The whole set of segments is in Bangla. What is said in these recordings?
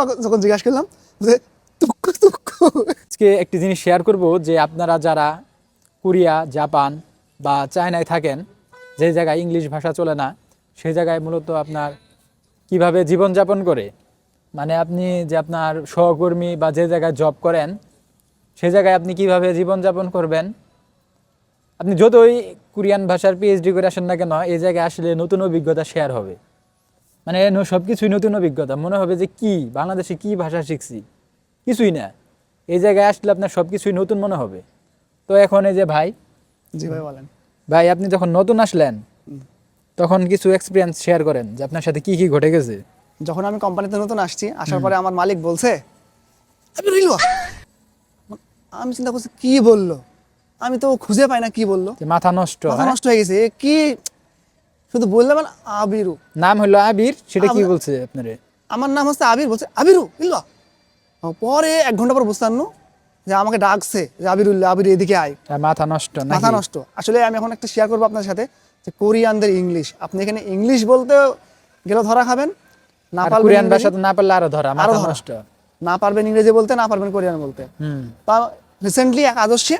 টিকটক যখন জিজ্ঞাসা করলাম যে তুক্কু তুক্কু। আজকে একটি জিনিস শেয়ার করব যে আপনারা যারা কোরিয়া, জাপান বা চায়নায় থাকেন, যে জায়গায় ইংলিশ ভাষা চলে না, সেই জায়গায় মূলত আপনার কিভাবে জীবনযাপন করে, মানে আপনি যে আপনার সহকর্মী বা যে জায়গায় জব করেন সেই জায়গায় আপনি কিভাবে জীবনযাপন করবেন। আপনি যতই কোরিয়ান ভাষার পিএইচডি করে আসেন না কেন, এই জায়গায় আসলে নতুন অভিজ্ঞতা শেয়ার হবে। মানে সব কিছুই নতুন অভিজ্ঞতা, মনে হবে যে কি বাংলাদেশে কি ভাষা শিখছি, কিছুই না। এই জায়গায় আসলে আপনার সব কিছুই নতুন মনে হবে। তো এখন এই যে ভাই, জি ভাই বলেন। ভাই আপনি যখন নতুন আসলেন তখন কিছু এক্সপিরিয়েন্স শেয়ার করেন যে আপনার সাথে কি কি ঘটে গেছে। যখন আমি কোম্পানিতে নতুন আসছি, আসার পরে আমার মালিক বলছে আমি রিলুয়া। আমি চিন্তা করছি কি বললো, আমি তো খুঁজে পাই না কি বললো, যে মাথা নষ্ট, মাথা হ্যাঁ? নষ্ট হয়ে গেছে। এ কি শুধু বললে মানে আবিরু, নাম হলো আবির, সেটা কি আবির। বলছে আপনারে? আমার নাম হচ্ছে আবির, বলছে আবিরু ইল্লা। পরে 1 ঘন্টা পর বুঝতে পারলো যে আমাকে ডাকছে যে আবিরুল্লাহ, আবির এদিকে আয়। আর মাথা নষ্ট মাথা নাকি? নষ্ট। আসলে আমি এখন একটা শেয়ার করবো আপনার সাথে যে কোরিয়ানদের ইংলিশ, আপনি এখানে ইংলিশ বলতে গেলে ধরা খাবেন, না আর পারবেন কোরিয়ান ইংরেজি, ভাষা তো না পারলে আরো ধরা, আরো মাথা ধরা। নষ্ট। না পারবেন ইংরেজি বলতে, না পারবেন কোরিয়ান বলতে। হুম তা রিসেন্টলি এক আদর্শী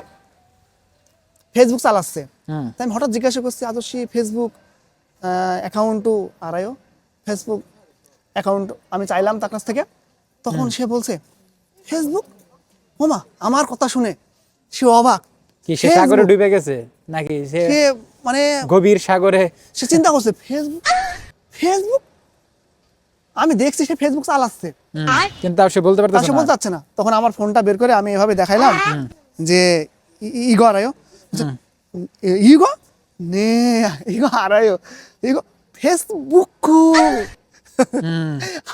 ফেসবুক চালাচ্ছে, হুম তাই আমি হঠাৎ জিজ্ঞাসা করছি আদর্শী ফেসবুক অ্যাকাউন্টও আড়াইও ফেসবুক অ্যাকাউন্ট আমি চাইলাম তার কাছ থেকে। তখন সে বলছে ফেসবুক। ওমা, আমার কথা শুনে সে অবাক। কি সে সাগরে ফেসবুক? ডুবে গেছে নাকি সে সে মানে গভীর সাগরে? সে চিন্তা করছে ফেসবুক, ফেসবুক আমি দেখছি সে ফেসবুক চালাচ্ছে, কিন্তু তাও সে বলতে তা পারতেছে সে না। বলতে চাচ্ছে না। তখন আমার ফোনটা বের করে আমি এভাবে দেখাইলাম যে ইগো আড়াইও, ইগো নে, ইগো আড়াইও, ইগো ফেসবুক।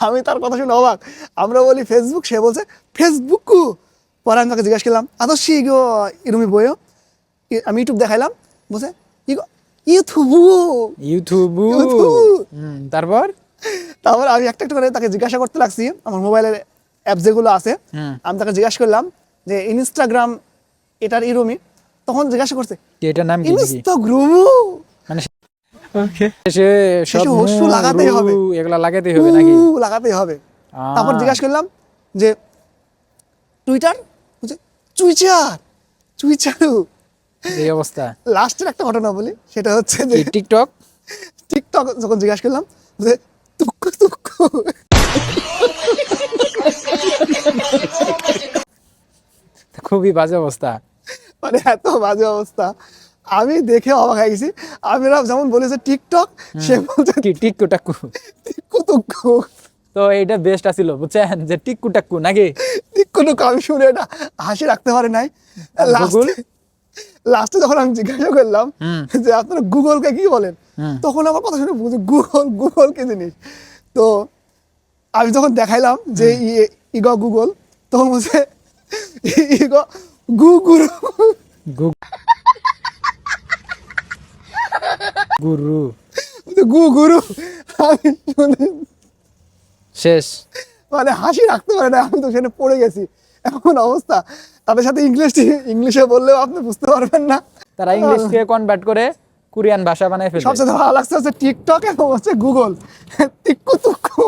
আমি তার কথা শুনে অবাক। আমরা বলি ফেসবুক, সে বলছে ফেসবুক। পরে আমি তাকে জিজ্ঞাসা করলাম আদর্শ ইগো ইরুমি বইও, আমি ইউটিউব দেখাইলাম, বলছে ইগো ইউথুবু ইউটিউব। ইউথুবু। তারপর তারপর আমি একটা একটা করে তাকে জিজ্ঞাসা করতে লাগছি আমার মোবাইলের অ্যাপ যেগুলো আছে। আমি তাকে জিজ্ঞাসা করলাম যে ইনস্টাগ্রাম এটার ইরুমি, তখন জিজ্ঞাসা করছে কি এটার নাম কি নাকি? ইনস্টাগ্রাম। মানে সে সব শেষে হস্যু লাগাতেই হবে, এগুলা লাগাতেই হবে নাকি? লাগাতেই হবে। তারপর জিজ্ঞাসা করলাম যে টুইটার, বলছে চুইচার, চুইচারু। এই অবস্থা। লাস্টের একটা ঘটনা বলি, সেটা হচ্ছে যে কি টিকটক? টিকটক যখন জিজ্ঞাসা করলাম যে তুক্কু তুক্কু। খুবই বাজে অবস্থা। মানে এত বাজে অবস্থা, আমি দেখে অবাক হয়ে গেছি। আমরা যেমন বলেছে টিকটক, সে বলছে কি টিক্কু টাক্কু? টিক্কু তুক্কু। তো এইটা বেস্ট আছিল বুঝছেন, যে টিক্কু টাক্কু নাকি? টিক্কু টুক্কু আমি শুনে এটা হাসি রাখতে পারি নাই। গুগল? লাস্টে যখন আমি জিজ্ঞাসা করলাম যে আপনারা গুগলকে কি বলেন, তখন আমার কথা শুনে বুঝে গুগল, গুগল কি জিনিস। তো আমি যখন দেখাইলাম যে ইগো গুগল, তখন বলছে ইগো গুগুরু। গুরু। গুগুরু। আমি শুনে শেষ। মানে হাসি রাখতে পারে না, আমি তো সেখানে পড়ে গেছি। এমন অবস্থা, তাদের সাথে ইংলিশে বললেও আপনি বুঝতে পারবেন না। তারা ইংলিশকে কনভার্ট করে কোরিয়ান ভাষা বানায় ফেলে। সবচেয়ে ভালো লাগছে হচ্ছে টিকটক এবং হচ্ছে গুগল, টিক্কু তুক্কু।